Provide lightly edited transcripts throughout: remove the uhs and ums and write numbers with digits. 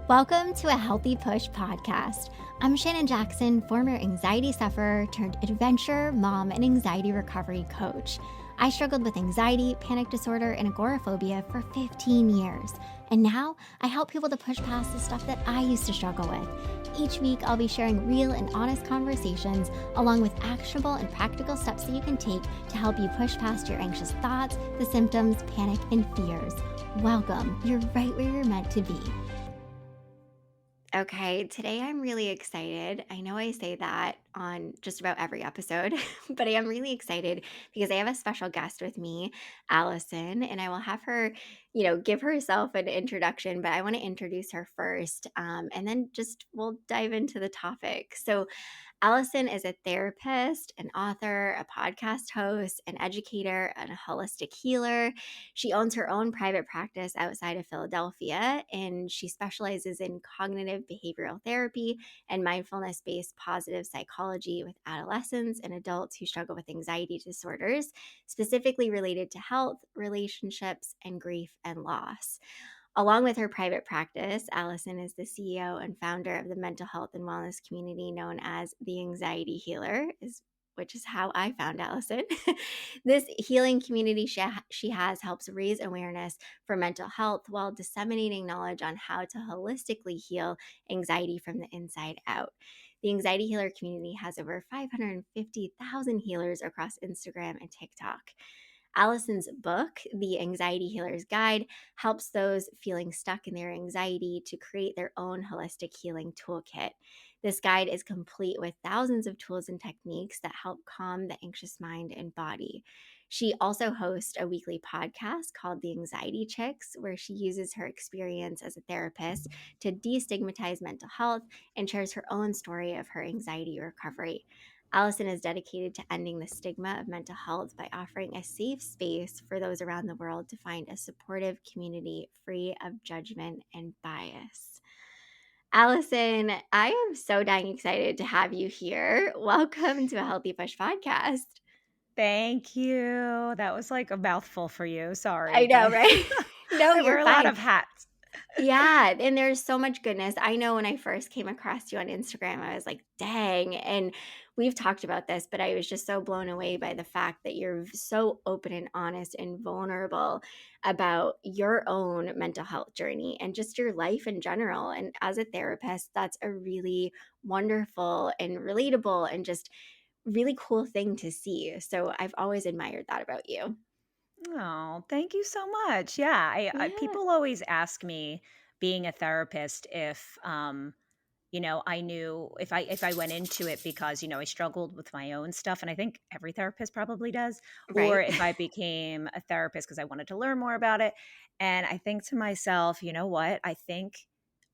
Welcome to a Healthy Push podcast. I'm Shannon Jackson, former anxiety sufferer turned adventure mom and anxiety recovery coach. I struggled with anxiety, panic disorder, and agoraphobia for 15 years. And now I help people to push past the stuff that I used to struggle with. Each week, I'll be sharing real and honest conversations along with actionable and practical steps that you can take to help you push past your anxious thoughts, the symptoms, panic, and fears. Welcome. You're right where you're meant to be. Okay, today I'm really excited. I know I say that on just about every episode, but I am really excited because I have a special guest with me, Alison, and I will have her, give herself an introduction, but I want to introduce her first, and then just we'll dive into the topic. So, Alison is a therapist, an author, a podcast host, an educator, and a holistic healer. She owns her own private practice outside of Philadelphia, and she specializes in cognitive behavioral therapy and mindfulness based positive psychology with adolescents and adults who struggle with anxiety disorders, specifically related to health, relationships, and grief and loss. Along with her private practice, Alison is the CEO and founder of the mental health and wellness community known as the Anxiety Healer, which is how I found Alison. This healing community she has helps raise awareness for mental health while disseminating knowledge on how to holistically heal anxiety from the inside out. The Anxiety Healer community has over 550,000 healers across Instagram and TikTok. Alison's book, The Anxiety Healer's Guide, helps those feeling stuck in their anxiety to create their own holistic healing toolkit. This guide is complete with thousands of tools and techniques that help calm the anxious mind and body. She also hosts a weekly podcast called The Anxiety Chicks, where she uses her experience as a therapist to destigmatize mental health and shares her own story of her anxiety recovery. Alison is dedicated to ending the stigma of mental health by offering a safe space for those around the world to find a supportive community free of judgment and bias. Alison, I am so dang excited to have you here. Welcome to a Healthy Push podcast. Thank you. That was like a mouthful for you. Sorry, I know, but right? No, I wear you're a lot fine. of hats. Yeah, and there's so much goodness. I know when I first came across you on Instagram, I was like, dang. And we've talked about this, but I was just so blown away by the fact that you're so open and honest and vulnerable about your own mental health journey and just your life in general. And as a therapist, that's a really wonderful and relatable and just really cool thing to see. So I've always admired that about you. Oh, thank you so much. Yeah, I Yeah, people always ask me, being a therapist, if I knew if I went into it because I struggled with my own stuff, and I think every therapist probably does, or right. if I became a therapist because I wanted to learn more about it. And I think to myself, you know what? I think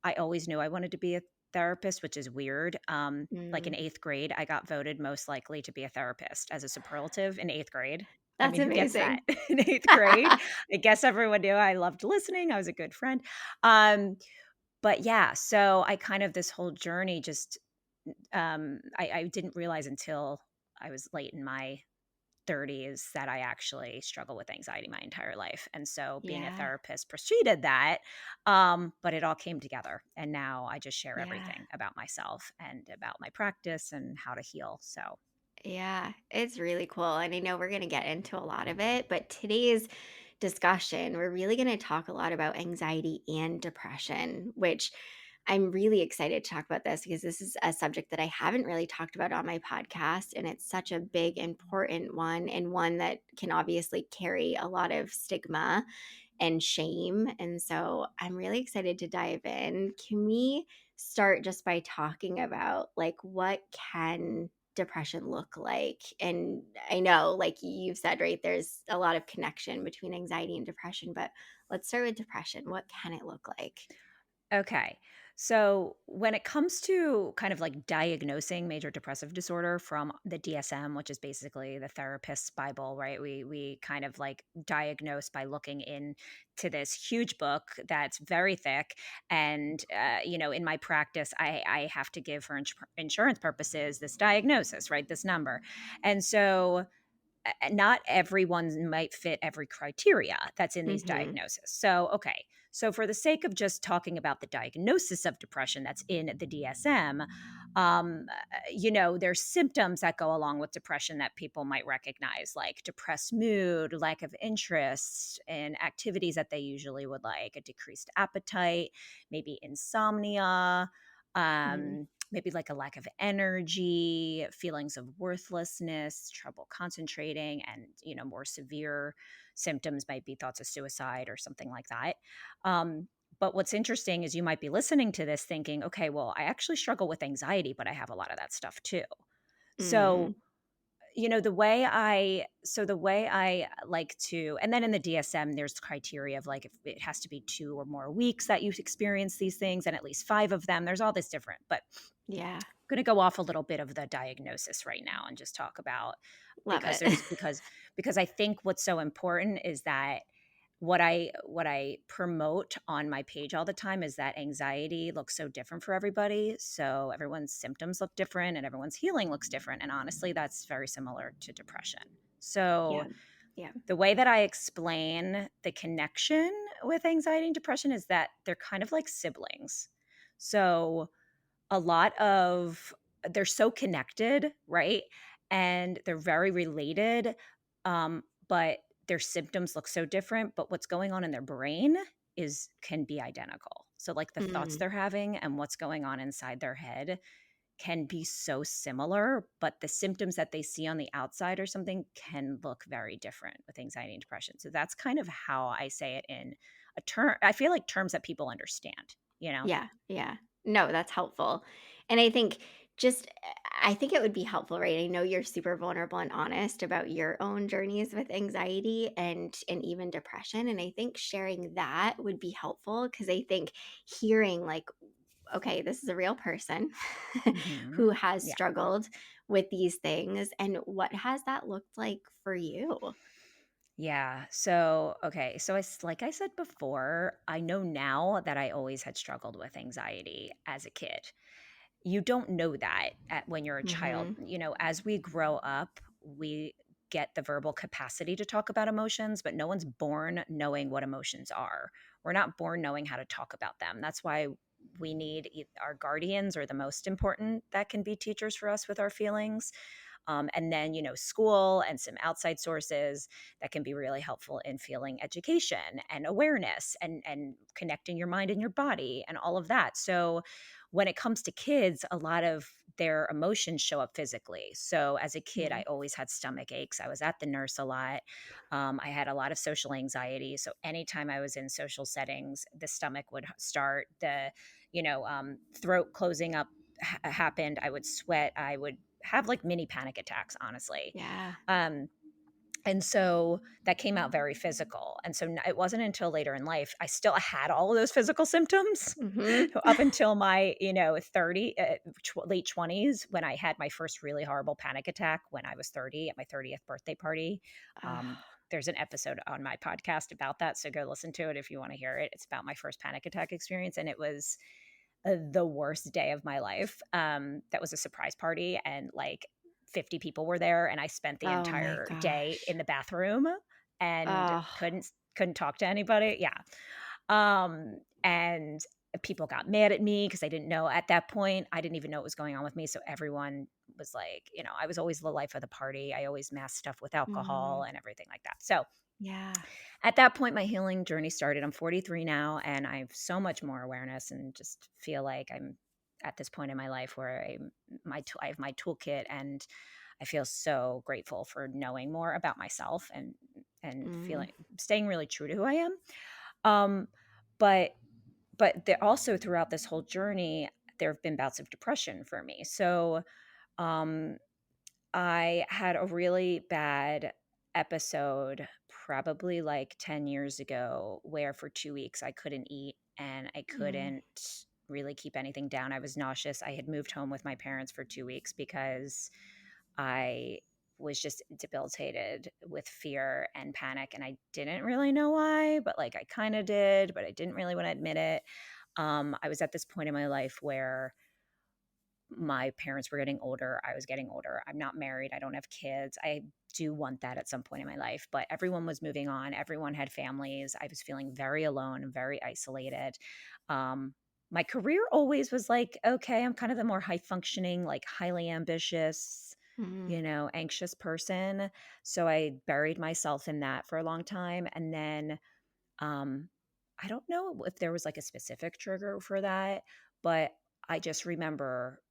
I always knew I wanted to be a therapist, which is weird. Like in Mm, eighth grade, I got voted most likely to be a therapist as a superlative in eighth grade. I that's mean, who gets that amazing. in eighth grade? I guess everyone knew I loved listening. I was a good friend. Um, but yeah, so I kind of this whole journey just I didn't realize until I was late in my 30s that I actually struggle with anxiety my entire life. And so being a Yeah. therapist preceded that. But it all came together. And now I just share Yeah. everything about myself and about my practice and how to heal. So, Yeah. It's really cool. And I know we're going to get into a lot of it, but today's discussion, we're really going to talk a lot about anxiety and depression, which I'm really excited to talk about this because this is a subject that I haven't really talked about on my podcast. And it's such a big, important one, and one that can obviously carry a lot of stigma and shame. And so I'm really excited to dive in. Can we start just by talking about like what can depression look like? And I know, like you've said, right, there's a lot of connection between anxiety and depression, but let's start with depression. What can it look like? okay. So, when it comes to kind of like diagnosing major depressive disorder from the DSM, which is basically the therapist's Bible, right? We kind of like diagnose by looking into this huge book that's very thick, and in my practice, I have to give for insurance purposes this diagnosis, right? This number, and so. not everyone might fit every criteria that's in these Mhm. diagnoses. So, okay. So, for the sake of just talking about the diagnosis of depression that's in the DSM, there's symptoms that go along with depression that people might recognize, like depressed mood, lack of interest in activities that they usually would like, a decreased appetite, maybe insomnia, Mhm. maybe like a lack of energy, feelings of worthlessness, trouble concentrating, and more severe symptoms might be thoughts of suicide or something like that. Um, but what's interesting is you might be listening to this thinking, okay, well, I actually struggle with anxiety, but I have a lot of that stuff too. So, Mm. the way I like to, and then in the DSM, there's criteria of like if it has to be 2 or more weeks that you experience these things, and at least 5 of them. There's all this different, but Yeah. going to go off a little bit of the diagnosis right now and just talk about Love because it. there's because I think what's so important is that what I promote on my page all the time is that anxiety looks so different for everybody. So everyone's symptoms look different and everyone's healing looks different. And honestly, that's very similar to depression. So Yeah. Yeah. the way that I explain the connection with anxiety and depression is that they're kind of like siblings. So a lot of they're so connected, right? And they're very related, but their symptoms look so different, but what's going on in their brain is can be identical. So like the thoughts Mm. they're having and what's going on inside their head can be so similar, but the symptoms that they see on the outside or something can look very different with anxiety and depression. So that's kind of how I say it in a term. I feel like terms that people understand, you know? Yeah, yeah. No, that's helpful. And I think just I think it would be helpful, right? I know you're super vulnerable and honest about your own journeys with anxiety and even depression, and I think sharing that would be helpful because I think hearing like, okay, this is a real person who Mhm. has Yeah. struggled with these things, and what has that looked like for you? Yeah. So, okay. So, like I said before, I know now that I always had struggled with anxiety as a kid. You don't know that when you're a child. Mhm. As we grow up, we get the verbal capacity to talk about emotions, but no one's born knowing what emotions are. We're not born knowing how to talk about them. That's why we need our guardians are the most important that can be teachers for us with our feelings, and then school and some outside sources that can be really helpful in feeling education and awareness and connecting your mind and your body and all of that. So when it comes to kids, a lot of their emotions show up physically. So as a kid, I Mhm. always had stomach aches. I was at the nurse a lot. I had a lot of social anxiety. So anytime I was in social settings, the stomach would start, the throat closing up happened. I would sweat. I would have like mini panic attacks, honestly. Yeah. Um, and so that came out very physical. And so it wasn't until later in life I still had all of those physical symptoms Mhm. up until my 30 late 20s when I had my first really horrible panic attack when I was 30 at my 30th birthday party. Um, Ah. there's an episode on my podcast about that, so go listen to it if you want to hear it. It's about my first panic attack experience, and it was the worst day of my life. That was a surprise party, and like 50 people were there, and I spent the Oh my entire day gosh. in the bathroom and Oh. couldn't talk to anybody. Yeah. And people got mad at me because I didn't know at that point. I didn't even know what was going on with me. So everyone was like, I was always the life of the party. I always masked stuff with alcohol Mhm. and everything like that. So Yeah. at that point, my healing journey started. I'm 43 now, and I have so much more awareness, and just feel like I'm at this point in my life where I have my toolkit, and I feel so grateful for knowing more about myself and Mm. feeling staying really true to who I am. Um, but there also throughout this whole journey, there have been bouts of depression for me. So um, I had a really bad episode probably like 10 years ago where for 2 weeks I couldn't eat and I Mm. couldn't really keep anything down. I was nauseous. I had moved home with my parents for 2 weeks because I was just debilitated with fear and panic, and I didn't really know why, but like I kind of did, but I didn't really want to admit it. I was at this point in my life where my parents were getting older, I was getting older. I'm not married, I don't have kids. I do want that at some point in my life, but everyone was moving on, everyone had families. I was feeling very alone and very isolated. Um, my career always was like, okay, I'm kind of the more high functioning, like highly ambitious, Mhm. anxious person. So I buried myself in that for a long time. And then um, I don't know if there was like a specific trigger for that, but I just remember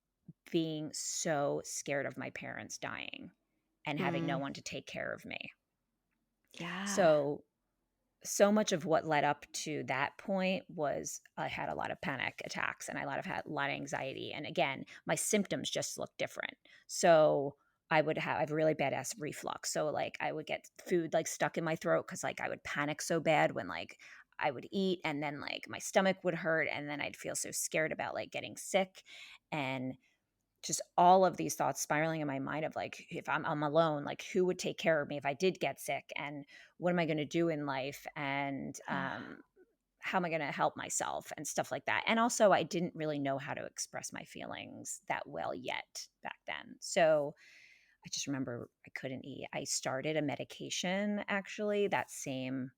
being so scared of my parents dying and having no Mm. one to take care of me. Yeah. So so much of what led up to that point was I had a lot of panic attacks and had a lot of anxiety. And again, my symptoms just look different. So I have really bad acid reflux. So like I would get food like stuck in my throat because like I would panic so bad when like I would eat and then like my stomach would hurt and then I'd feel so scared about like getting sick. And just all of these thoughts spiraling in my mind of like if I'm alone, like who would take care of me if I did get sick, and what am I going to do in life, and how am I going to help myself and stuff like that. And also I didn't really know how to express my feelings that well yet back then. So I just remember I couldn't eat. I started a medication actually that same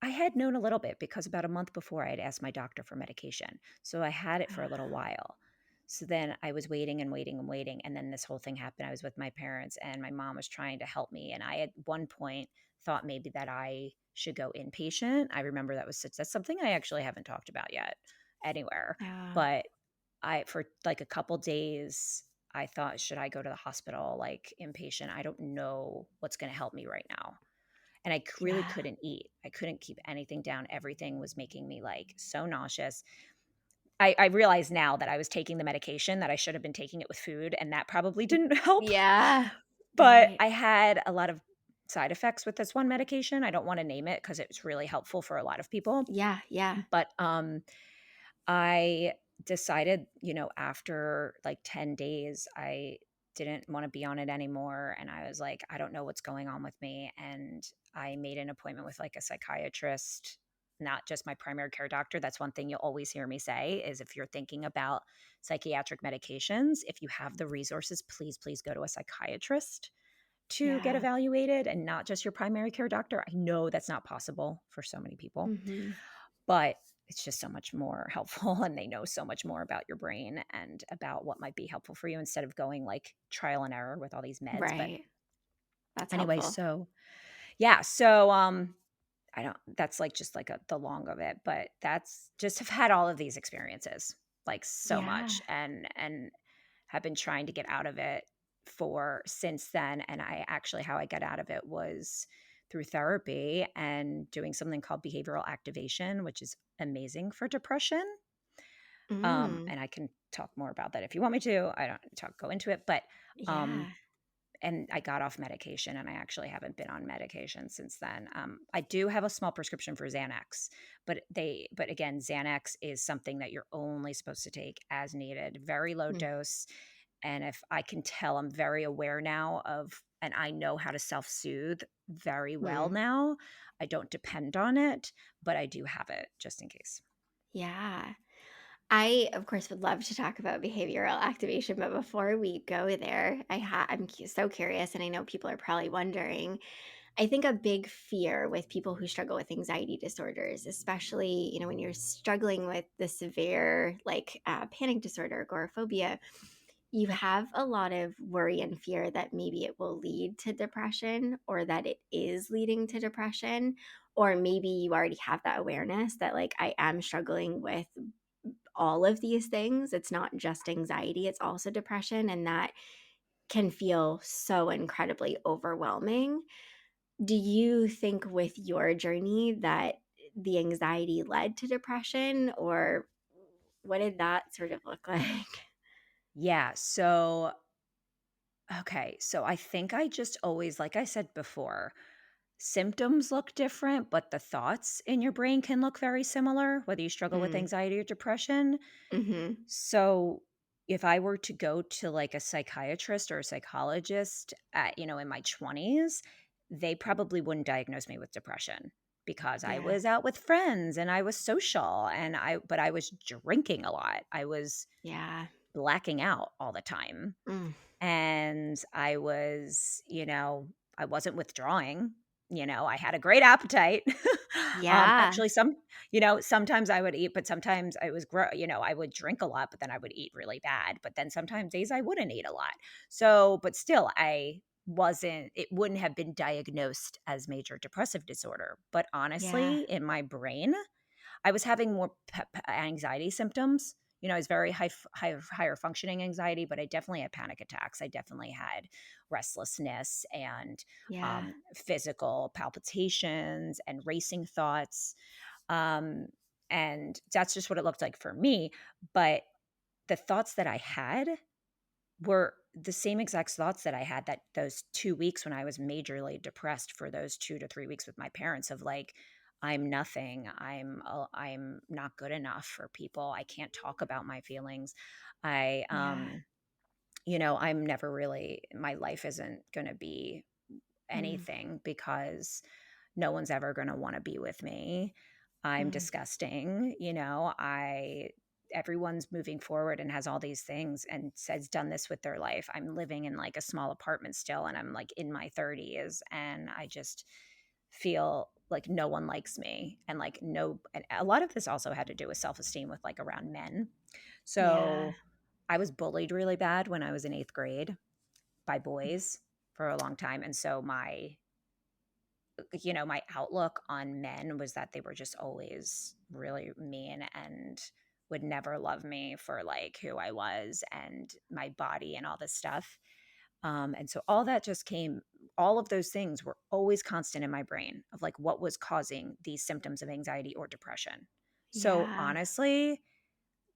I had known a little bit because about a month before I had asked my doctor for medication. So I had it for a little Ah, while. So then I was waiting and waiting and waiting. And then this whole thing happened. I was with my parents and my mom was trying to help me. And I at one point thought maybe that I should go inpatient. I remember that's something I actually haven't talked about yet anywhere. yeah. But for like a couple days, I thought, should I go to the hospital like inpatient? I don't know what's going to help me right now, and really Yeah. couldn't eat. I couldn't keep anything down. Everything was making me like so nauseous. I realize now that I was taking the medication that I should have been taking it with food, and that probably didn't help. Yeah. But Right. I had a lot of side effects with this one medication. I don't want to name it because it's really helpful for a lot of people. Yeah, yeah. But I decided, after like 10 days, I didn't want to be on it anymore. And I was like, I don't know what's going on with me. And I made an appointment with like a psychiatrist, not just my primary care doctor. That's one thing you'll always hear me say is if you're thinking about psychiatric medications, if you have the resources, please, please go to a psychiatrist to get Yeah. evaluated and not just your primary care doctor. I know that's not possible for so many people, Mhm. but it's just so much more helpful and they know so much more about your brain and about what might be helpful for you instead of going like trial and error with all these meds. But Right. That's anyway, helpful. so yeah, so I don't that's like just like the long of it, but that's just have had all of these experiences like so Yeah. much and have been trying to get out of it for since then. And I actually how I got out of it was through therapy and doing something called behavioral activation, which is amazing for depression. Mm. And I can talk more about that if you want me to. I don't talk go into it, but um Yeah. and I got off medication and I actually haven't been on medication since then. I do have a small prescription for Xanax, but again, Xanax is something that you're only supposed to take as needed, very low Mm. dose. And if I can tell, I'm very aware now of, and I know how to self soothe very well Mm. now. I don't depend on it, but I do have it just in case. Yeah. I, of course, would love to talk about behavioral activation, but before we go there, so curious, and I know people are probably wondering. I think a big fear with people who struggle with anxiety disorders, especially when you're struggling with the severe panic disorder, agoraphobia, you have a lot of worry and fear that maybe it will lead to depression or that it is leading to depression. Or maybe you already have that awareness that, like, I am struggling with all of these things. It's not just anxiety, it's also depression. And that can feel so incredibly overwhelming. Do you think with your journey that the anxiety led to depression, or what did that sort of look like? Yeah. So, okay. So I think I just always, like I said before, symptoms look different, but the thoughts in your brain can look very similar, whether you struggle with Mm, anxiety or depression. mhm. So, if I were to go to like a psychiatrist or a psychologist in my 20s, they probably wouldn't diagnose me with depression because I Yeah. was out with friends and I was social but I was drinking a lot. I was Yeah. blacking out all the time. Mm. And I wasn't withdrawing. I had a great appetite. Yeah. Actually, sometimes I would eat, but sometimes I was, I would drink a lot, but then I would eat really bad. But then sometimes days I wouldn't eat a lot. So, but still, it wouldn't have been diagnosed as major depressive disorder. But Yeah. honestly, in my brain, I was having more anxiety symptoms. I was very higher functioning anxiety, but I definitely had panic attacks. I definitely had restlessness and Yeah. physical palpitations and racing thoughts. Um, and that's just what it looked like for me. But the thoughts that I had were the same exact thoughts that I had that those 2 weeks when I was majorly depressed for those 2 to 3 weeks with my parents of like, I'm nothing. I'm not good enough for people. I can't talk about my feelings. I Yeah. I'm never really my life isn't going to be Mm. anything because no one's ever going to want to be with me. I'm Mm. disgusting, I everyone's moving forward and has all these things and says done this with their life. I'm living in like a small apartment still and I'm like in my 30s and I just feel like no one likes me and like no and a lot of this also had to do with self-esteem with like around men. Yeah. So I was bullied really bad when I was in 8th grade by boys for a long time and so my outlook on men was that they were just always really mean and would never love me for like who I was and my body and all this stuff. And so all of those things were always constant in my brain of like what was causing these symptoms of anxiety or depression. So Yeah. honestly,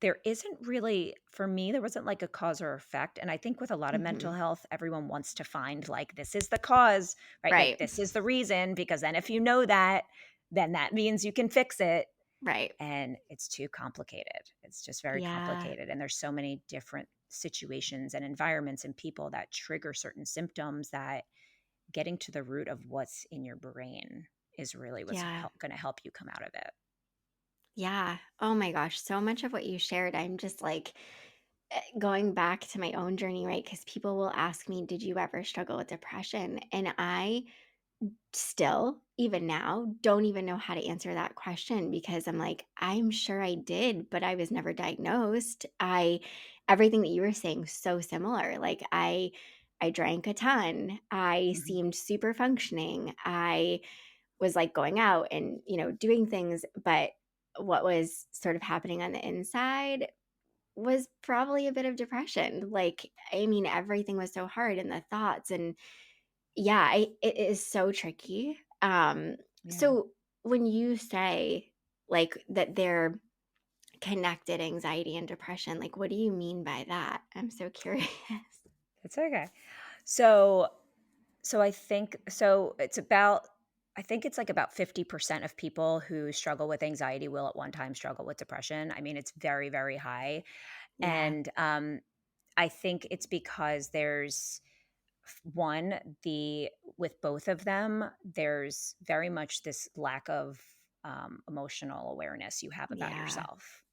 there isn't really for me, there wasn't like a cause or effect, and I think with a lot of mental Mhm. health, everyone wants to find like, "This is the cause," right? Like, Right. "This is the reason," because then if you know that, then that means you can fix it, Right. and it's too complicated. It's just very Yeah. complicated, and there's so many different situations and environments and people that trigger certain symptoms that getting to the root of what's in your brain is really what's Yeah. gonna help you come out of it. Yeah. Oh my gosh, so much of what you shared, I'm just like going back to my own journey, right? Because people will ask me, "Did you ever struggle with depression?" And I still, even now, don't even know how to answer that question because I'm like, I'm sure I did, but I was never diagnosed. Everything that you were saying so similar. Like I drank a ton. I Mhm. seemed super functioning. I was like going out and, doing things, but what was sort of happening on the inside was probably a bit of depression. Like, I mean, everything was so hard and the thoughts and yeah, it is so tricky. Yeah. So when you say like that they're connected anxiety and depression, like what do you mean by that? I'm so curious. It's okay. So I think it's like about 50% of people who struggle with anxiety will at one time struggle with depression. I mean, it's very, very high. Yeah. And I think it's because there's one, the with both of them, there's very much this lack of emotional awareness you have about Yeah. yourself.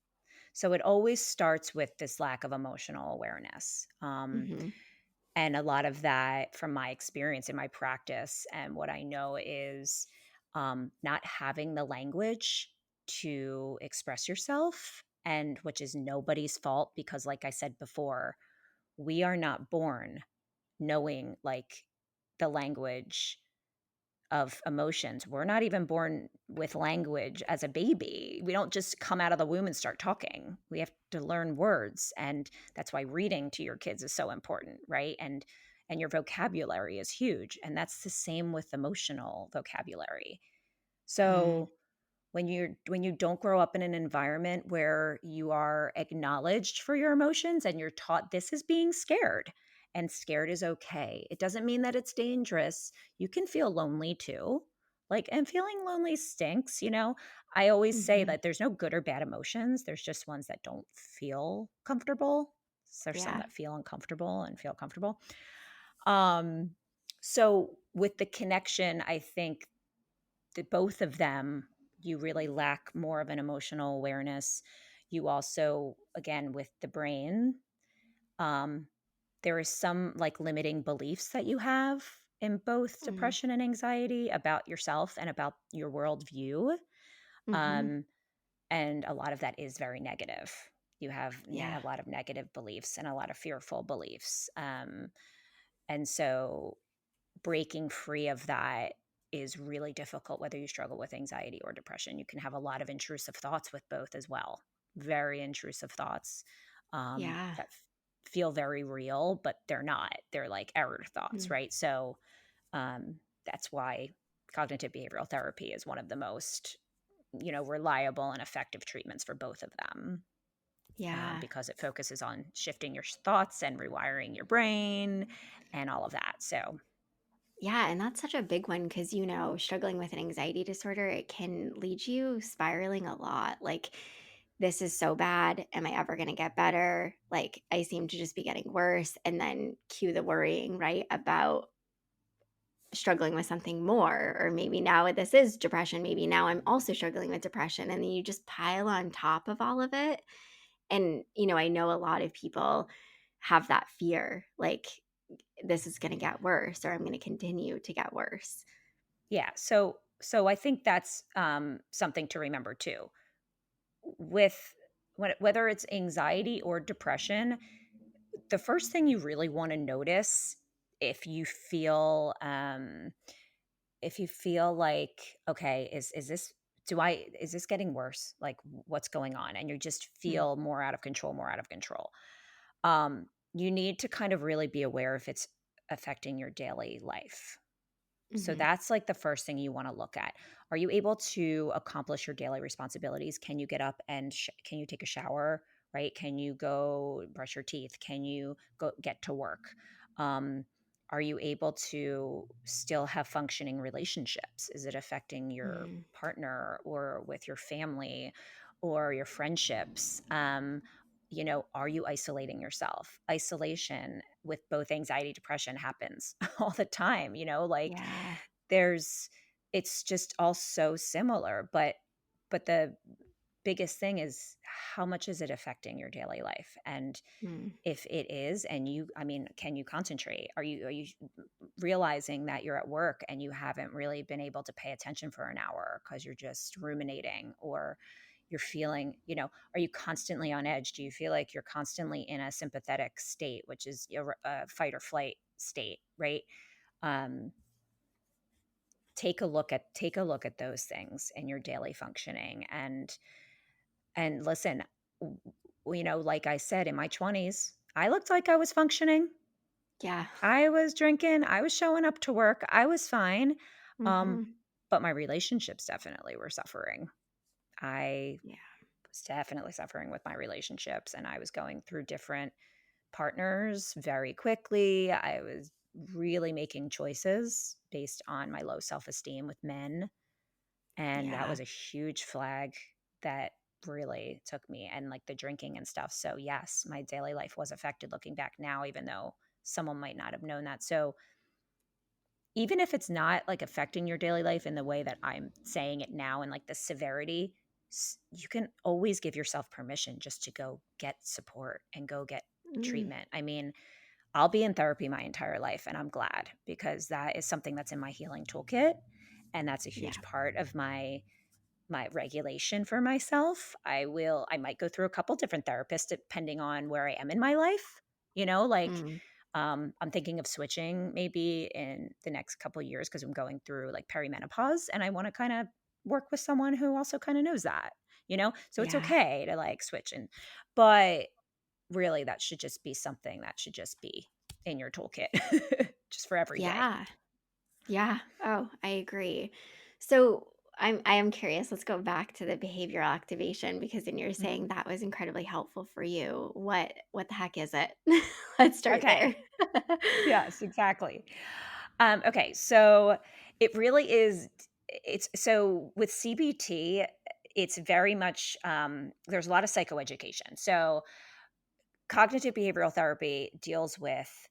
So it always starts with this lack of emotional awareness. Mhm. And a lot of that from my experience in my practice and what I know is not having the language to express yourself, and which is nobody's fault because, like I said before, we are not born knowing like the language of emotions. We're not even born with language as a baby. We don't just come out of the womb and start talking. We have to learn words, and that's why reading to your kids is so important, right? And your vocabulary is huge, and that's the same with emotional vocabulary. Mm. So when you don't grow up in an environment where you are acknowledged for your emotions and you're taught this is being scared and scared is okay. It doesn't mean that it's dangerous. You can feel lonely too. Like and feeling lonely stinks. I always say Mhm. that there's no good or bad emotions. There's just ones that don't feel comfortable. So there's some Yeah. that feel uncomfortable and feel comfortable. Um so with the connection, I think the both of them, you really lack more of an emotional awareness. You also, again, with the brain, Um, there is some like limiting beliefs that you have in both Mm. depression and anxiety about yourself and about your worldview. Mhm. Um, and a lot of that is very negative. You Yeah. have a lot of negative beliefs and a lot of fearful beliefs. And so breaking free of that is really difficult whether you struggle with anxiety or depression. You can have a lot of intrusive thoughts with both as well. Very intrusive thoughts Yeah. that feel very real, but they're not. They're like error thoughts, Mm. right? So that's why cognitive behavioral therapy is one of the most, reliable and effective treatments for both of them, Yeah. because it focuses on shifting your thoughts and rewiring your brain and all of that. So, Yeah, and that's such a big one because, struggling with an anxiety disorder, it can lead you spiraling a lot. Like, this is so bad. Am I ever going to get better? Like, I seem to just be getting worse. And then cue the worrying, right? About struggling with something more. Or maybe now this is depression. Maybe now I'm also struggling with depression. And then you just pile on top of all of it. And, I know a lot of people have that fear like, this is going to get worse or I'm going to continue to get worse. yeah. So I think that's something to remember too. With whether it's anxiety or depression, the first thing you really want to notice if you feel like, okay, is this is this getting worse? Like what's going on? And you just Mm. feel more out of control. You need to kind of really be aware if it's affecting your daily life. So Mhm. that's like the first thing you want to look at. Are you able to accomplish your daily responsibilities? Can you get up and can you take a shower, right? Can you go brush your teeth? Can you go get to work? Um, are you able to still have functioning relationships? Is it affecting your Mm. partner or with your family or your friendships? Are you isolating yourself? Isolation with both anxiety, depression happens all the time, like Yeah. there's it's just all so similar, but the biggest thing is how much is it affecting your daily life? And Mm. if it is, and can you concentrate? Are you realizing that you're at work and you haven't really been able to pay attention for an hour because you're just ruminating, or you're feeling, are you constantly on edge? Do you feel like you're constantly in a sympathetic state, which is a fight or flight state, right? um, take a look at those things in your daily functioning, and listen, like I said, in my 20s I looked like I was functioning. Yeah. I was drinking, I was showing up to work, I was fine. um Mhm. but my relationships definitely were suffering. I Yeah. was definitely suffering with my relationships, and I was going through different partners very quickly. I was really making choices based on my low self-esteem with men. And that Yeah. was a huge flag that really took me, and like the drinking and stuff. So, yes, my daily life was affected looking back now, even though someone might not have known that. So, even if it's not like affecting your daily life in the way that I'm saying it now and like the severity, you can always give yourself permission just to go get support and go get Mm. treatment. I mean, I'll be in therapy my entire life, and I'm glad, because that is something that's in my healing toolkit. And that's a huge Yeah. part of my regulation for myself. I might go through a couple different therapists depending on where I am in my life. Like Mm. I'm thinking of switching maybe in the next couple of years because I'm going through like perimenopause, and I want to kind of work with someone who also kind of knows that. So it's Yeah. okay to like switch, but really that should just be something that should just be in your toolkit just for every day. Yeah. Yeah. Oh, I agree. So I am curious. Let's go back to the behavioral activation because then you're Mhm. saying that was incredibly helpful for you. What the heck is it? Let's start there. Okay. Yes, exactly. Okay, so it really is. It's so with CBT, it's very much there's a lot of psychoeducation. So cognitive behavioral therapy deals with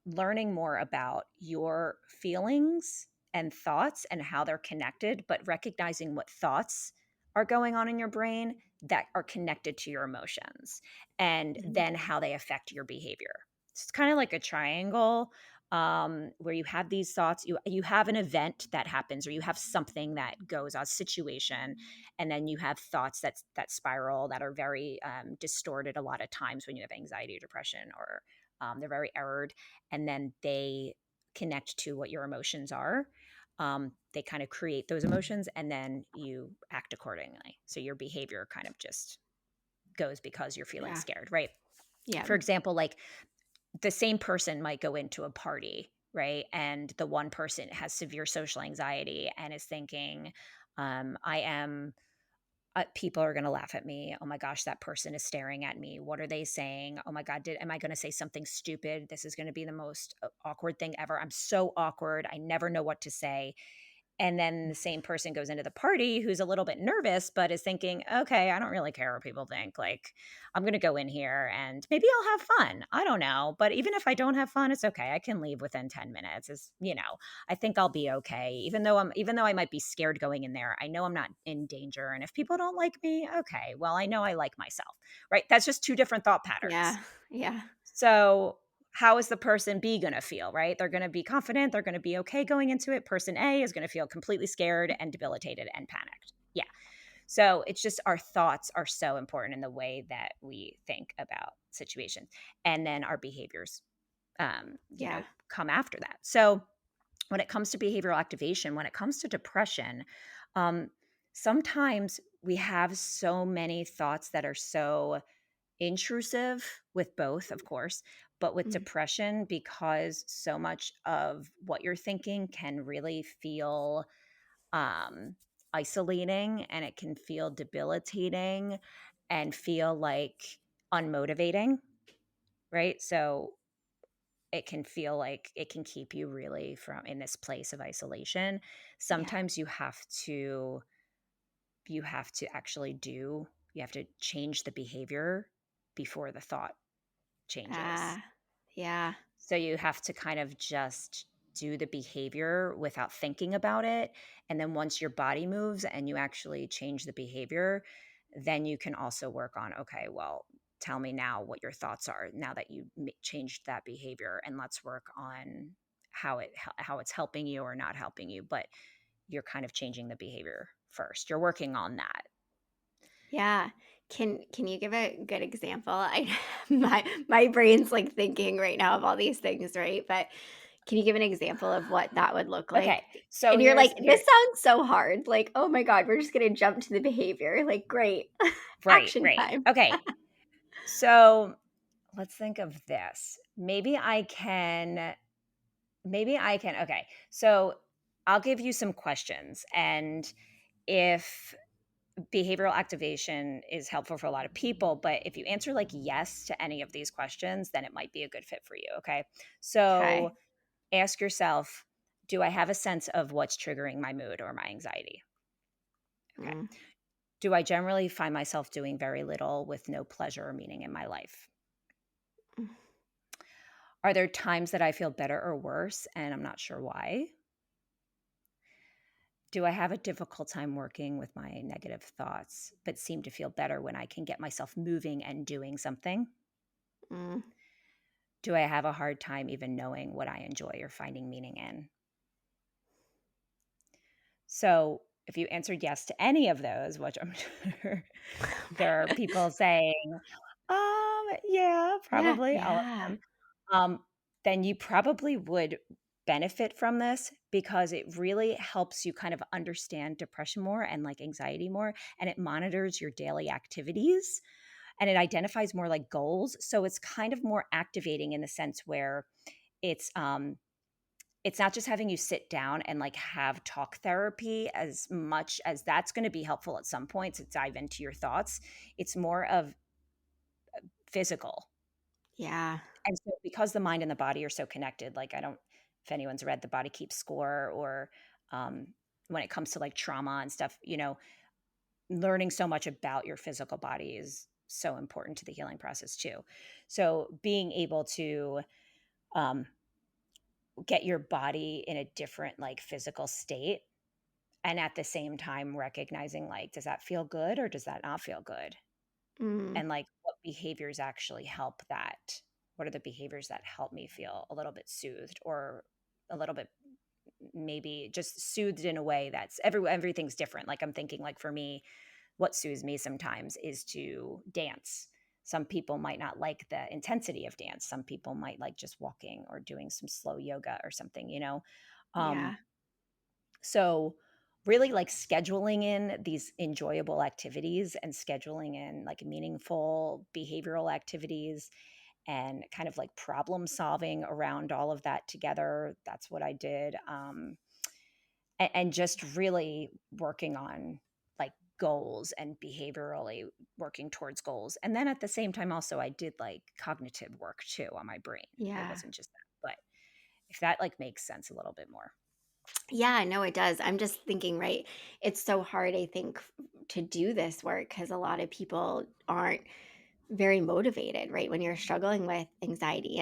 learning more about your feelings and thoughts and how they're connected, but recognizing what thoughts are going on in your brain that are connected to your emotions and Mhm. then how they affect your behavior. It's kind of like a triangle, where you have these thoughts, you have an event that happens, or you have something that goes on, situation, and then you have thoughts that spiral, that are very distorted a lot of times when you have anxiety or depression, or they're very errored, and then they connect to what your emotions are. They kind of create those emotions, and then you act accordingly. So your behavior kind of just goes because you're feeling Yeah. scared, right? Yeah. For example, like the same person might go into a party, right? And the one person has severe social anxiety and is thinking, I am people are going to laugh at me. Oh my gosh, that person is staring at me. What are they saying? Oh my god, am I going to say something stupid? This is going to be the most awkward thing ever. I'm so awkward. I never know what to say. And then the same person goes into the party who's a little bit nervous, but is thinking, okay, I don't really care what people think. Like, I'm going to go in here and maybe I'll have fun. I don't know. But even if I don't have fun, it's okay. I can leave within 10 minutes. I think I'll be okay. Even though I might be scared going in there, I know I'm not in danger. And if people don't like me, okay, well, I know I like myself, right? That's just two different thought patterns. Yeah. Yeah. So, how is the person B going to feel, right? They're going to be confident. They're going to be okay going into it. Person A is going to feel completely scared and debilitated and panicked. Yeah. So, it's just our thoughts are so important in the way that we think about situations. And then our behaviors, Yeah. come after that. So, when it comes to behavioral activation, when it comes to depression, um, sometimes we have so many thoughts that are so intrusive, with both, of course, but with Mm. depression, because so much of what you're thinking can really feel um, isolating, and it can feel debilitating and feel like unmotivating, right? So it can feel like it can keep you really from in this place of isolation. Yeah. Sometimes you have to actually you have to change the behavior before the thought changes. Ah. Yeah. So you have to kind of just do the behavior without thinking about it. And then once your body moves and you actually change the behavior, then you can also work on, okay, well, tell me now what your thoughts are now that you changed that behavior, and let's work on how it's helping you or not helping you. But you're kind of changing the behavior first. You're working on that. Yeah. Can you give a good example? I my brain's like thinking right now of all these things, right? But can you give an example of what that would look Okay. like? So And you're here's like, here this sounds so hard. Like, oh my God, we're just gonna jump to the behavior. Like, great. right, Action right. time. Okay. So let's think of this. Okay. So I'll give you some questions. And if behavioral activation is helpful for a lot of people, but if you answer like yes to any of these questions, then it might be a good fit for you. Okay. So Okay. ask yourself, do I have a sense of what's triggering my mood or my anxiety? Okay. Mm, Do I generally find myself doing very little with no pleasure or meaning in my life? mm, Are there times that I feel better or worse and I'm not sure why? Do I have a difficult time working with my negative thoughts, but seem to feel better when I can get myself moving and doing something? mm. Do I have a hard time even knowing what I enjoy or finding meaning in? So, if you answered yes to any of those, which I'm sure there are people saying, yeah, Yeah. probably all of Yeah. them, then you probably would benefit from this, because it really helps you kind of understand depression more and like anxiety more, and it monitors your daily activities, and it identifies more like goals. So it's kind of more activating in the sense where it's um it's not just having you sit down and like have talk therapy, as much as that's going to be helpful at some point to dive into your thoughts. It's more of physical. Yeah. And so because the mind and the body are so connected, like I don't if anyone's read The Body Keeps Score, or um when it comes to like trauma and stuff, learning so much about your physical body is so important to the healing process too. So being able to um get your body in a different like physical state And at the same time, recognizing, like, does that feel good or does that not feel good? Mm, And, like, what behaviors actually help that? What are the behaviors that help me feel a little bit soothed or a little bit maybe just soothed in a way that's everything's different. Like, I'm thinking, like, for me, what soothes me sometimes is to dance. Some people might not like the intensity of dance. Some people might like just walking or doing some slow yoga or something, you know? Um, yeah. so really like scheduling in these enjoyable activities and scheduling in like meaningful behavioral activities and kind of like problem solving around all of that together. That's what I did. And just really working on like goals and behaviorally working towards goals. And then at the same time, also, I did like cognitive work too on my brain. It Yeah. wasn't just that. But if that like makes sense a little bit more. Yeah, no, it does. I'm just thinking, right? It's so hard, I think, to do this work because a lot of people aren't very motivated, right? When you're struggling with anxiety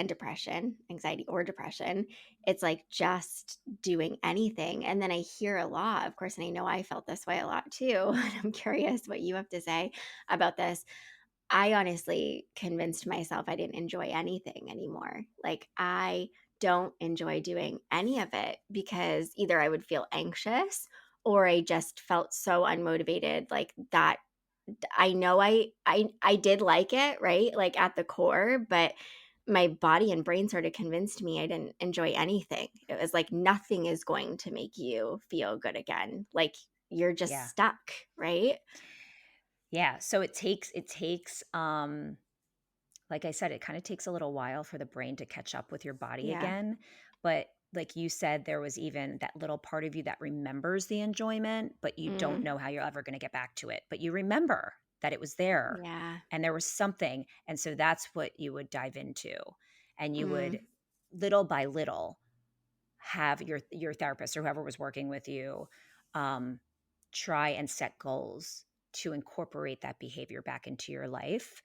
or depression, it's like just doing anything. And then I hear a lot, of course, and I know I felt this way a lot too. And I'm curious what you have to say about this. I honestly convinced myself I didn't enjoy anything anymore. Like, I don't enjoy doing any of it because either I would feel anxious or I just felt so unmotivated. Like, that I know I did like it, right? Like, at the core, but my body and brain sort of convinced me I didn't enjoy anything. It was like nothing is going to make you feel good again. Like, you're just Yeah. stuck, right? Yeah. So it takes like I said, it kind of takes a little while for the brain to catch up with your body Yeah. again. But like you said, there was even that little part of you that remembers the enjoyment, but you don't Mm, know how you're ever going to get back to it. But you remember that it was there yeah. and there was something. And so that's what you would dive into. And you would Mm, little by little have your therapist or whoever was working with you um, try and set goals to incorporate that behavior back into your life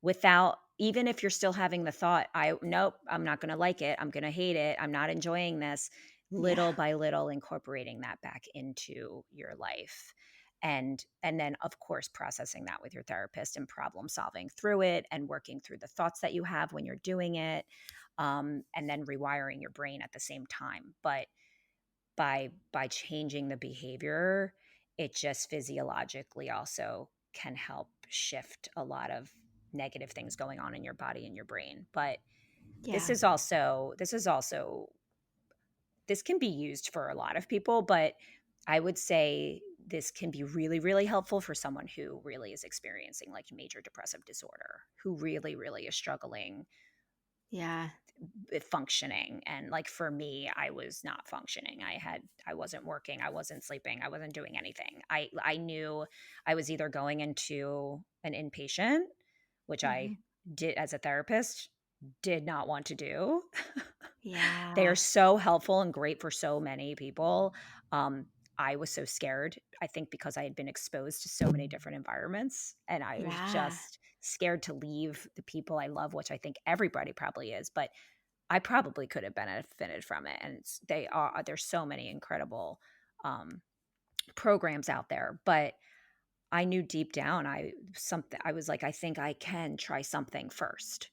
without, even if you're still having the thought, I nope, I'm not going to like it, I'm going to hate it, I'm not enjoying this, yeah. little by little incorporating that back into your life. And then of course processing that with your therapist and problem solving through it and working through the thoughts that you have when you're doing it, and then rewiring your brain at the same time. But by changing the behavior, it just physiologically also can help shift a lot of negative things going on in your body and your brain. But this Yeah. is also this can be used for a lot of people, but I would say this can be really, really helpful for someone who really is experiencing like major depressive disorder, who really, really is struggling Yeah. with functioning. And like for me, I was not functioning. I wasn't working, I wasn't sleeping, I wasn't doing anything. I knew I was either going into an inpatient, which I Mhm. did as a therapist, did not want to do. They are Yeah. so helpful and great for so many people. I was so scared, I think because I had been exposed to so many different environments and I was Yeah. just scared to leave the people I love, which I think everybody probably is, but I probably could have benefited from it. And there's so many incredible um, programs out there, but I knew deep down I was like, I think I can try something first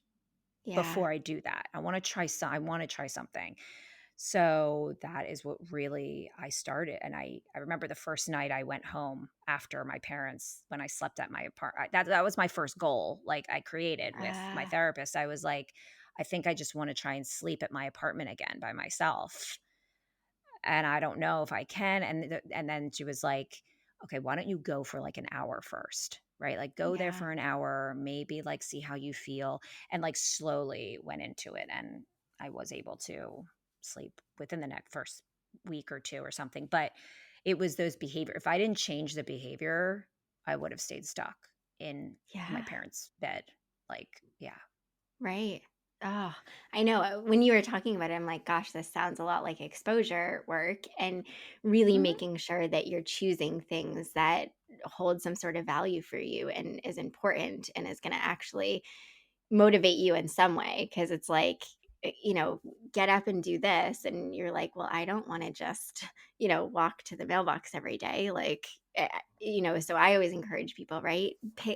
Yeah. before I do that. I want to try something. So that is what really I started. And I remember the first night I went home after my parents, when I slept at my apartment, that was my first goal. Like I created with my Ah, therapist. I was like, I think I just want to try and sleep at my apartment again by myself, and I don't know if I can. And then she was like, okay, why don't you go for like an hour first? Right? Like go there yeah. for an hour, maybe like see how you feel, and like slowly went into it. And I was able to sleep within the next first week or two or something. But it was those behavior. If I didn't change the behavior, I would have stayed stuck in my Yeah. parents' bed. Like, yeah. Right. Oh, I know. When you were talking about it, I'm like, gosh, this sounds a lot like exposure work and really Hmm. making sure that you're choosing things that hold some sort of value for you and is important and is going to actually motivate you in some way. Cause it's like, get up and do this. And you're like, well, I don't want to just, walk to the mailbox every day. Like, so I always encourage people, right?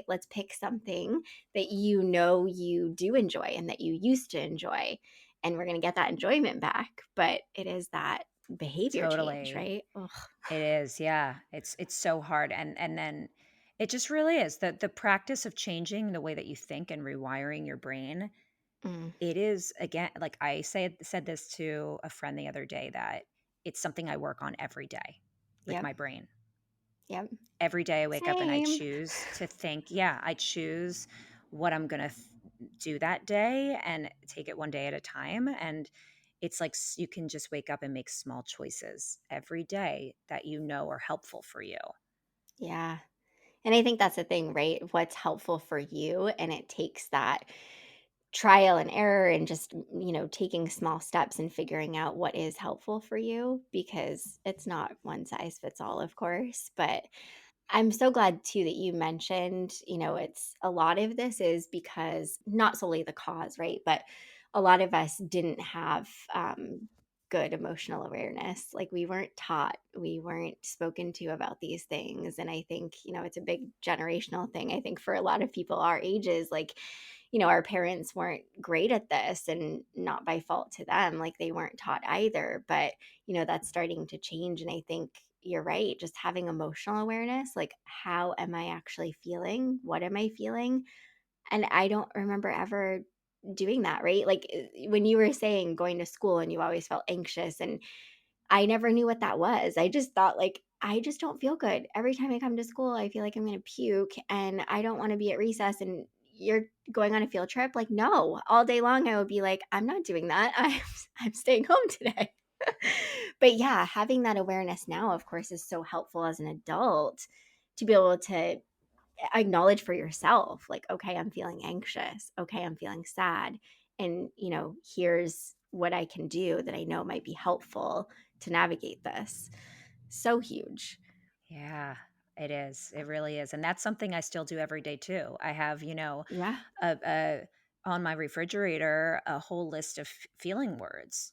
Let's pick something that you do enjoy and that you used to enjoy. And we're going to get that enjoyment back. But it is that behavior change, Totally. right? Ugh. It is, yeah. It's so hard, and then it just really is. The practice of changing the way that you think and rewiring your brain, Mm, it is, again, like said this to a friend the other day, that it's something I work on every day with yep. my brain. Yep. Every day I wake up and I Same. choose to think, yeah, I choose what I'm going to do that day and take it one day at a time. And it's like you can just wake up and make small choices every day that you know are helpful for you. Yeah. And I think that's the thing, right? What's helpful for you. And it takes that trial and error and just, taking small steps and figuring out what is helpful for you because it's not one size fits all, of course. But I'm so glad too that you mentioned, it's a lot of this is because not solely the cause, right? But a lot of us didn't have good emotional awareness. Like we weren't taught, we weren't spoken to about these things. And I think, it's a big generational thing. I think for a lot of people our ages, like, our parents weren't great at this and not by fault to them. Like they weren't taught either. But that's starting to change. And I think you're right. Just having emotional awareness, like, how am I actually feeling? What am I feeling? And I don't remember ever doing that, right? Like when you were saying going to school and you always felt anxious, and I never knew what that was. I just thought, like, I just don't feel good. Every time I come to school, I feel like I'm going to puke and I don't want to be at recess. And you're going on a field trip? Like, no, all day long, I would be like, I'm not doing that. I'm staying home today. But yeah, having that awareness now, of course, is so helpful as an adult to be able to acknowledge for yourself, like, okay, I'm feeling anxious. Okay, I'm feeling sad. And, here's what I can do that I know might be helpful to navigate this. So huge. Yeah, it is. It really is. And that's something I still do every day too. I have, Yeah. a on my refrigerator, a whole list of feeling words.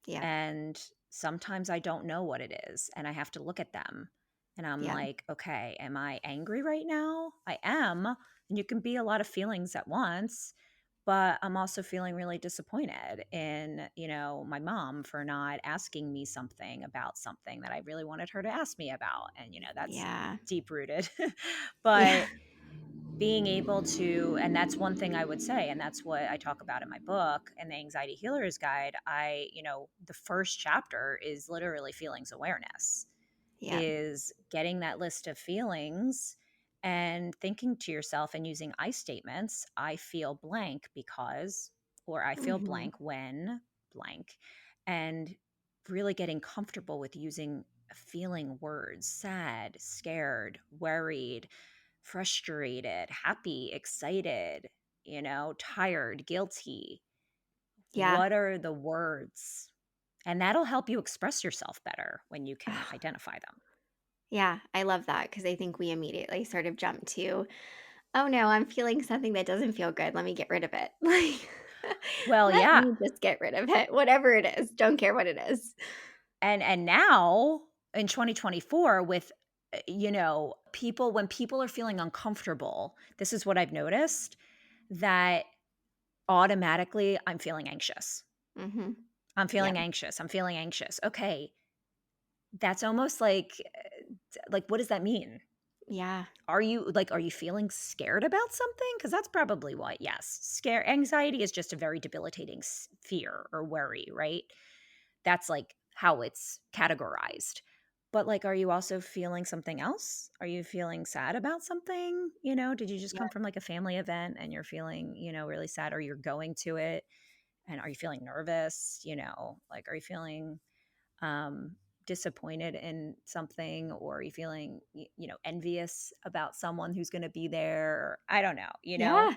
Yeah. And sometimes I don't know what it is and I have to look at them. And I'm Yeah. like, okay, am I angry right now? I am. And you can be a lot of feelings at once. But I'm also feeling really disappointed in, my mom for not asking me something about something that I really wanted her to ask me about. And, that's Yeah. deep rooted. Yeah. But being able to, and that's one thing I would say, and that's what I talk about in my book and the Anxiety Healer's Guide. The first chapter is literally feelings awareness, Yeah. is getting that list of feelings and thinking to yourself and using I statements. I feel blank because, or I feel Hmm. blank when blank, and really getting comfortable with using feeling words: sad, scared, worried, frustrated, happy, excited, tired, guilty. Yeah. What are the words? And that'll help you express yourself better when you can Ugh. identify them. Yeah. I love that because I think we immediately sort of jump to, oh no, I'm feeling something that doesn't feel good. Let me get rid of it. Like, Well, let yeah. me just get rid of it, whatever it is. Don't care what it is. And now in 2024 with people, when people are feeling uncomfortable, this is what I've noticed, that automatically I'm feeling anxious. Hmm. I'm Yeah. feeling anxious. I'm feeling anxious. Okay, that's almost like what does that mean? Yeah. Are you feeling scared about something? Because that's probably what. Yes, scare anxiety is just a very debilitating fear or worry, right? That's like how it's categorized. But like, are you also feeling something else? Are you feeling sad about something? Did you just Yeah. come from like a family event and you're feeling, really sad, or you're going to it? And are you feeling nervous? Like, are you feeling disappointed in something, or are you feeling, envious about someone who's going to be there? Or, I don't know. Yeah.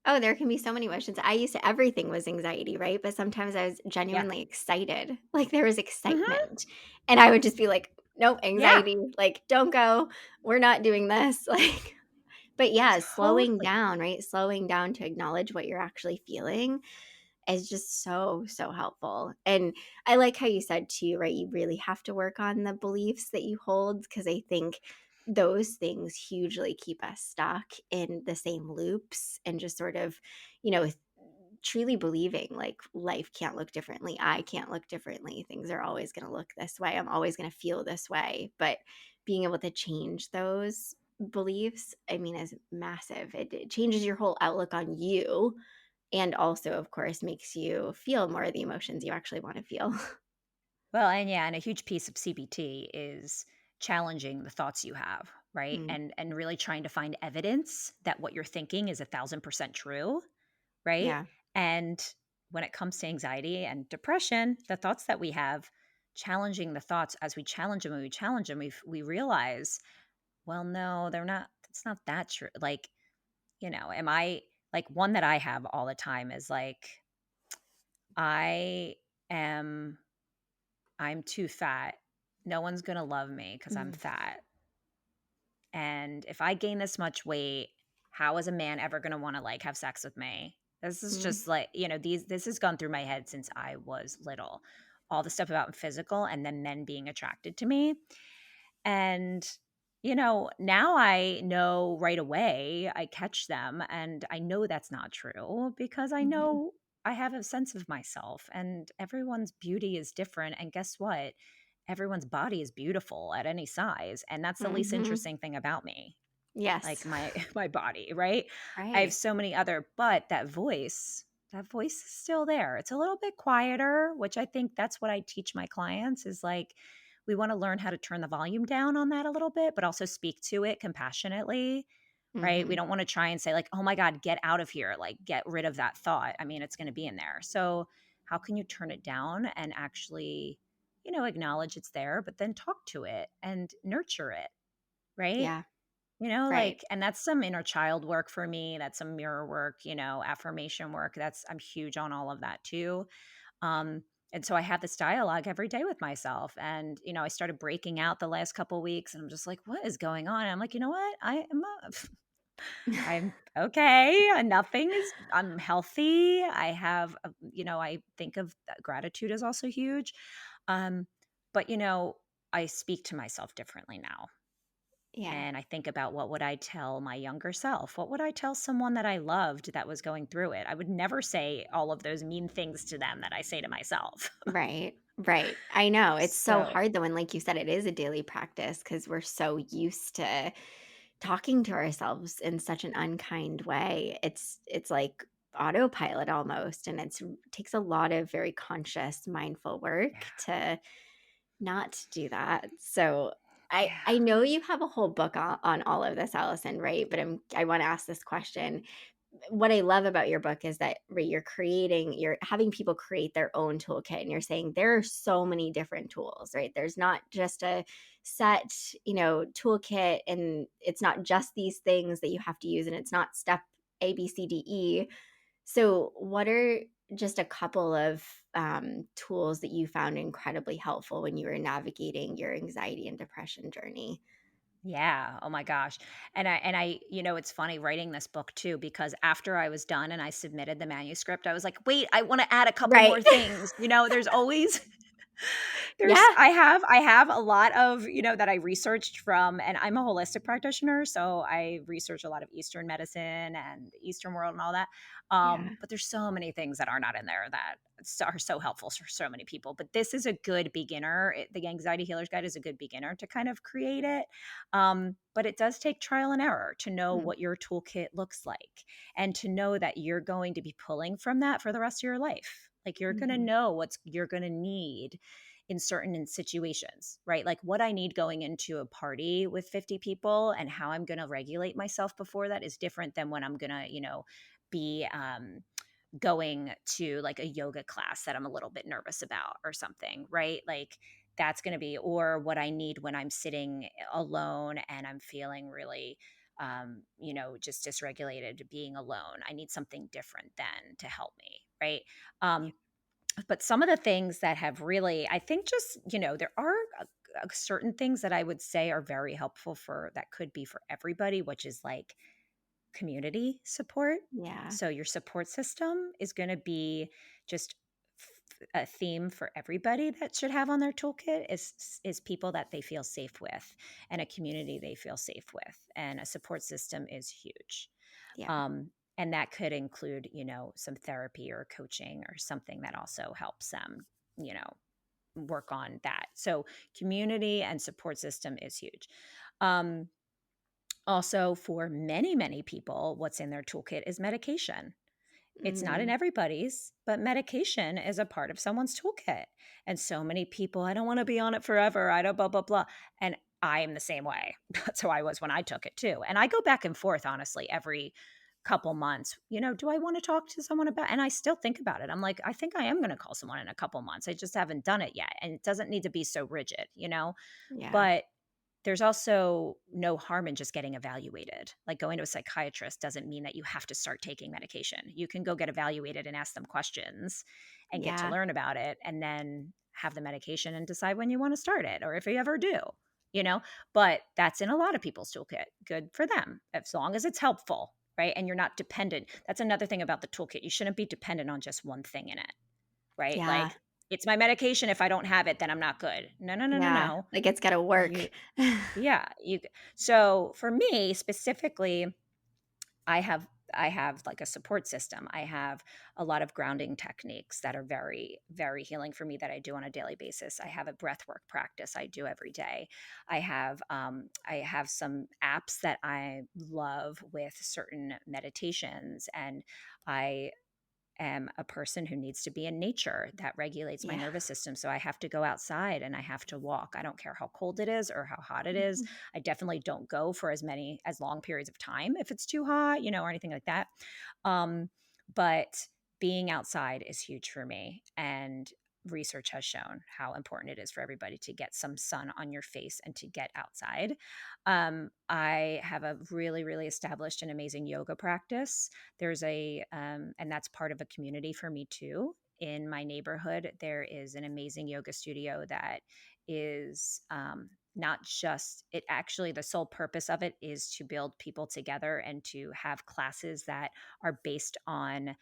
Oh, there can be so many emotions. I used to everything was anxiety, right? But sometimes I was Yeah. genuinely excited. Like there was Hmm. excitement. And I would just be like, nope, Yeah. anxiety. Like, don't go. We're not doing this. Like, but yeah, slowing Totally. down, right? Slowing down to acknowledge what you're actually feeling. is just so, so helpful. And I like how you said too, right? You really have to work on the beliefs that you hold because I think those things hugely keep us stuck in the same loops and just sort of, you know, truly believing like life can't look differently. I can't look differently. Things are always going to look this way. I'm always going to feel this way. But being able to change those beliefs, I mean, is massive. It changes your whole outlook on you and also, of course, makes you feel more of the emotions you actually want to feel. Well, and yeah, and a huge piece of CBT is challenging the thoughts you have, right? Mm, And really trying to find evidence that what you're thinking is 1,000% true, right? yeah. And when it comes to anxiety and depression, the thoughts that we have, challenging the thoughts as we challenge them and we challenge them, we realize, well, no, they're not. It's not that true. Like, am I like one that I have all the time is like, I am I'm too fat. No one's gonna love me because I'm Mm, fat. And if I gain this much weight, how is a man ever gonna wanna, like, have sex with me? This is mm, just like, this has gone through my head since I was little. All the stuff about physical and then men being attracted to me. And, now I know right away, I catch them and I know that's not true because I mhm, know I have a sense of myself and everyone's beauty is different. And guess what? Everyone's body is beautiful at any size. And that's the least mhm. interesting thing about me, like Yes. my my body, right? I have Right. so many other, but that voice is still there. It's a little bit quieter, which I think that's what I teach my clients is like we want to learn how to turn the volume down on that a little bit, but also speak to it compassionately, right? We Mhm. don't want to try and say like, "Oh my god, get out of here." Like get rid of that thought. I mean, it's going to be in there. So, how can you turn it down and actually, acknowledge it's there, but then talk to it and nurture it, right? Yeah. Right. And that's some inner child work for me. That's some mirror work, affirmation work. I'm huge on all of that too. And so I have this dialogue every day with myself. And, I started breaking out the last couple weeks and I'm just like, what is going on? And I'm like, you know what? I'm okay. I'm healthy. I think of gratitude is also huge. Um, but, I speak to myself differently now. Yeah. And I think about what would I tell my younger self? What would I tell someone that I loved that was going through it? I would never say all of those mean things to them that I say to myself. Right. Right. I know. It's so So, hard though, and like you said, it is a daily practice because we're so used to talking to ourselves in such an unkind way. It's like autopilot almost, and takes a lot of very conscious, mindful yeah. work to not do that. So I Yeah. know you have a whole book on all of this, Allison, right? But I want to ask this question. What I love about your book is that, right, you're having people create their own toolkit, and you're saying there are so many different tools, right? There's not just a set, toolkit, and it's not just these things that you have to use, and it's not step A, B, C, D, E. So, what are just a couple of tools that you found incredibly helpful when you were navigating your anxiety and depression journey? Yeah. Oh my gosh. It's funny writing this book too, because after I was done and I submitted the manuscript, I was like, wait, I want to add a couple Right. more things. There's always Yeah. I have a lot of, that I researched from, and I'm a holistic practitioner, so I research a lot of Eastern medicine and the Eastern world and all that. Yeah. But there's so many things that are not in there that are so helpful for so many people. But this is a good beginner. The Anxiety Healer's Guide is a good beginner to kind of create it. But it does take trial and error to know Mm, what your toolkit looks like and to know that you're going to be pulling from that for the rest of your life. Like you're going to mhm, know what's you're going to need in certain situations, right? Like what I need going into a party with 50 people and how I'm going to regulate myself before that is different than when I'm going to, be going to like a yoga class that I'm a little bit nervous about or something, right? Like that's going to be, or what I need when I'm sitting alone and I'm feeling really, just dysregulated being alone. I need something different then to help me, right? yeah, Um, but some of the things that have really, I think, just, there are certain things that I would say are very helpful for that could be for everybody, which is like community support. Yeah. So your support system is going to be just a theme for everybody that should have on their toolkit is people that they feel safe with and a community they feel safe with, and a support system is huge. Yeah. um, and that could include, some therapy or coaching or something that also helps them, you know work on that. So community and support system is huge. um, Also, for many many people, what's in their toolkit is medication. It's not in Mm. everybody's, but medication is a part of someone's toolkit. And so many people, I don't want to be on it forever. I don't, blah, blah, blah. And I am the same way. That's how I was when I took it too. And I go back and forth, honestly, every couple months. Do I want to talk to someone about, and I still think about it. I'm like, I think I am going to call someone in a couple months. I just haven't done it yet. And it doesn't need to be so rigid. Yeah. But there's also no harm in just getting evaluated. Like, going to a psychiatrist doesn't mean that you have to start taking medication. You can go get evaluated and ask them questions and get to Yeah. learn about it, and then have the medication and decide when you want to start it, or if you ever do, you know? But that's in a lot of people's toolkit. Good for them, as long as it's helpful, right? And you're not dependent. That's another thing about the toolkit. You shouldn't be dependent on just one thing in it, right? Yeah. Like, it's my medication. If I don't have it, then I'm not good. No, no, no, no, Yeah. no. Like, it's gotta You work. Yeah, so for me specifically, I have I have like a support system. I have a lot of grounding techniques that are very very healing for me that I do on a daily basis. I have a breath work practice I do every day. I have some apps that I love with certain meditations, and I am a person who needs to be in nature. That regulates my Yeah. nervous system. So I have to go outside and I have to walk. I don't care how cold it is or how hot it is. Mhm. I definitely don't go for as long periods of time if it's too hot, or anything like that. Um, but being outside is huge for me. And research has shown how important it is for everybody to get some sun on your face and to get outside. I have a really, really established and amazing yoga practice. And that's part of a community for me too. In my neighborhood, there is an amazing yoga studio that is not just, it actually, the sole purpose of it is to build people together and to have classes that are based on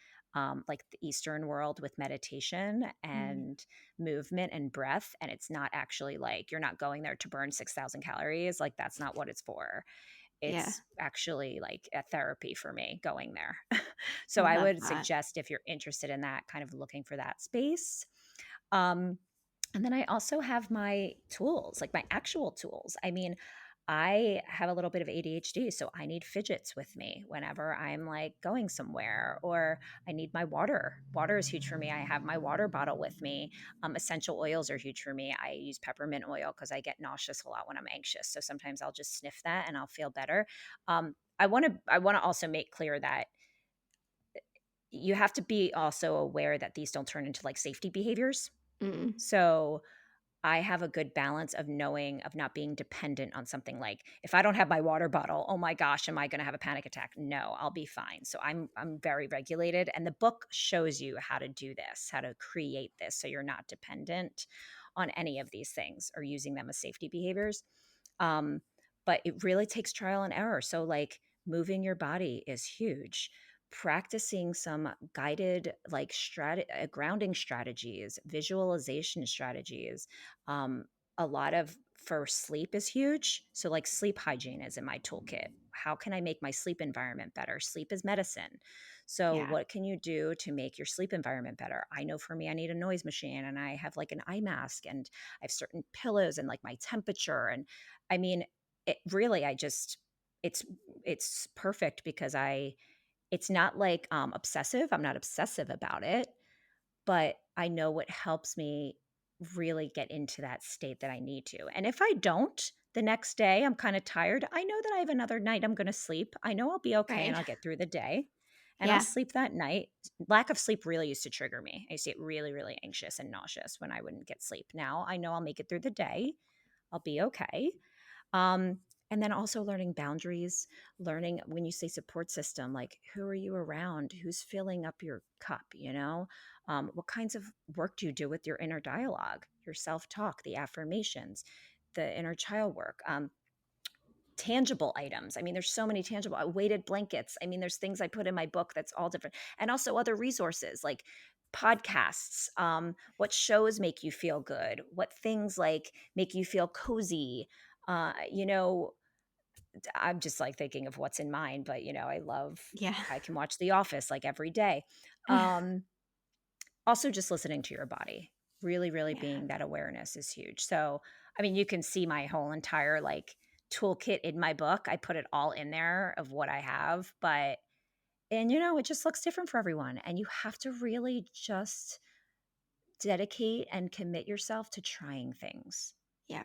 like the Eastern world with meditation Mm. and movement and breath. And it's not actually like you're not going there to burn 6,000 calories. Like, that's not what it's for. Yeah. It's actually like a therapy for me going there. I So I love would that. suggest, if you're interested in that, kind of looking for that space. Um, and then I also have my tools, like my actual tools. I mean, I have a little bit of ADHD, so I need fidgets with me whenever I'm like going somewhere, or I need my water. Water is huge for me. I have my water bottle with me. Essential oils are huge for me. I use peppermint oil because I get nauseous a lot when I'm anxious. So sometimes I'll just sniff that and I'll feel better. I want to also make clear that you have to be also aware that these don't turn into like safety behaviors. Mm. So I have a good balance of knowing, of not being dependent on something. Like, if I don't have my water bottle, oh my gosh, am I going to have a panic attack? No, I'll be fine. So I'm very regulated, and the book shows you how to do this, how to create this so you're not dependent on any of these things or using them as safety behaviors. Um, but it really takes trial and error. So, like, moving your body is huge. Practicing some guided, like, grounding strategies, visualization strategies. Um, a lot of For sleep is huge. So, like, sleep hygiene is in my toolkit. How can I make my sleep environment better? Sleep is medicine. So, Yeah. what can you do to make your sleep environment better? I know for me, I need a noise machine, and I have like an eye mask, and I have certain pillows and like my temperature. And I mean, it really, it's, it's perfect because it's not like obsessive. I'm not obsessive about it, but I know what helps me really get into that state that I need to. And if I don't, the next day I'm kind of tired, I know that I have another night I'm going to sleep. I know I'll be okay and Right. I'll get through the day and I'll Yeah. sleep that night. Lack of sleep really used to trigger me. I used to get really, really anxious and nauseous when I wouldn't get sleep. Now I know I'll make it through the day. I'll be okay. Um, and then also learning boundaries, learning, when you say support system, like, who are you around? Who's filling up your cup? What kinds of work do you do with your inner dialogue, your self talk, the affirmations, the inner child work? tangible items. I mean, there's so many tangible weighted blankets. I mean, there's things I put in my book that's all different, and also other resources like podcasts. What shows make you feel good? What things like make you feel cozy? You know, I'm just like thinking of what's in mine, but I love. Yeah. I can watch The Office like every day. Um, Also, just listening to your body, really, really Yeah. being that awareness is huge. So, I mean, you can see my whole entire like toolkit in my book. I put it all in there of what I have, but and it just looks different for everyone. And you have to really just dedicate and commit yourself to trying things. Yeah.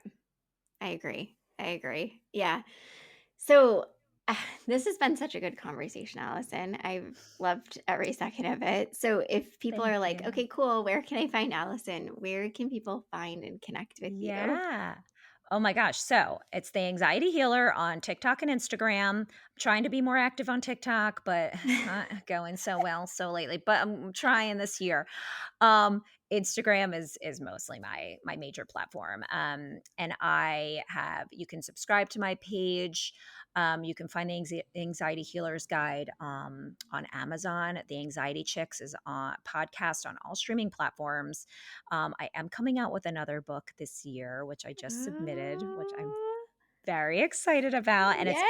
I agree. I agree. Yeah. So, this has been such a good conversation, Allison. I've loved every second of it. So, if people are Thank like, you. okay, cool, where can I find Allison? Where can people find and connect with you? Yeah. Oh my gosh. So it's the anxiety healer on TikTok and Instagram. I'm trying to be more active on TikTok, but it's not going so well so lately. But I'm trying this year. Um, Instagram is mostly my major platform. And you can subscribe to my page. You can find the Anxiety Healers Guide on Amazon. The Anxiety Chicks is on podcast on all streaming platforms. I am coming out with another book this year, which I just submitted, which I'm Ooh, very excited about, and yay. it's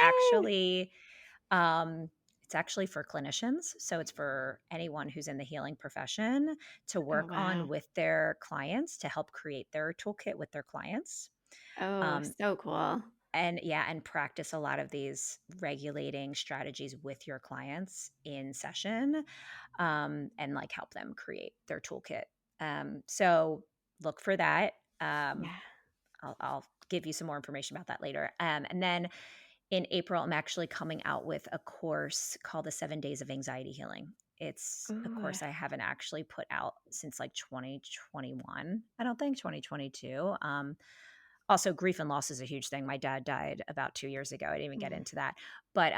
actually for clinicians. So it's for anyone who's in the healing profession to Oh, work on wow. with their clients to help create their toolkit with their clients. Oh, Um, so cool. and yeah, and practice a lot of these regulating strategies with your clients in session, and like help them create their toolkit. So look for that. Um, Yeah. I'll give you some more information about that later. And then in April, I'm actually coming out with a course called the 7 Days of Anxiety Healing. It's a Ooh, course I haven't actually put out since like 2021. I don't think 2022. Also, grief and loss is a huge thing. My dad died about 2 years ago. I didn't even get mm, into that, but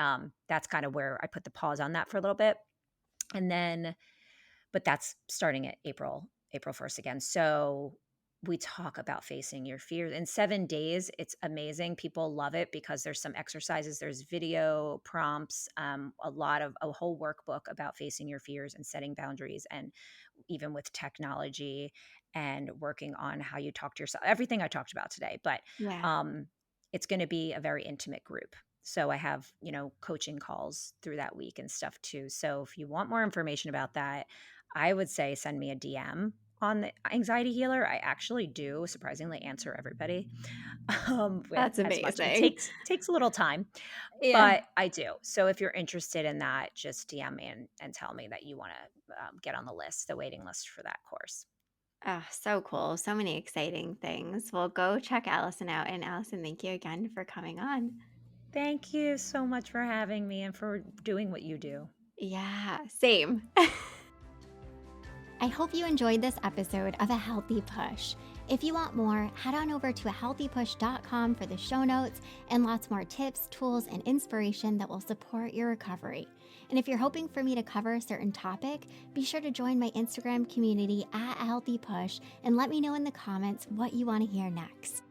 that's kind of where I put the pause on that for a little bit, and then but that's starting at April 1st again. So we talk about facing your fears in 7 days. It's amazing. People love it because there's some exercises, there's video prompts, a whole workbook about facing your fears and setting boundaries, and even with technology and working on how you talk to yourself, everything I talked about today. But yeah. um, it's going to be a very intimate group. So I have, coaching calls through that week and stuff too. So if you want more information about that, I would say send me a DM on the anxiety healer. I actually do surprisingly answer everybody with That's as much. It amazing. takes a little time, Yeah. but I do. So if you're interested in that, just DM me and tell me that you want to get on the list, the waiting list for that course. Oh, so cool. So many exciting things. Well, go check Allison out. And Allison, thank you again for coming on. Thank you so much for having me and for doing what you do. Yeah, same. I hope you enjoyed this episode of A Healthy Push. If you want more, head on over to ahealthypush.com for the show notes and lots more tips, tools, and inspiration that will support your recovery. And if you're hoping for me to cover a certain topic, be sure to join my Instagram community at A Healthy Push and let me know in the comments what you want to hear next.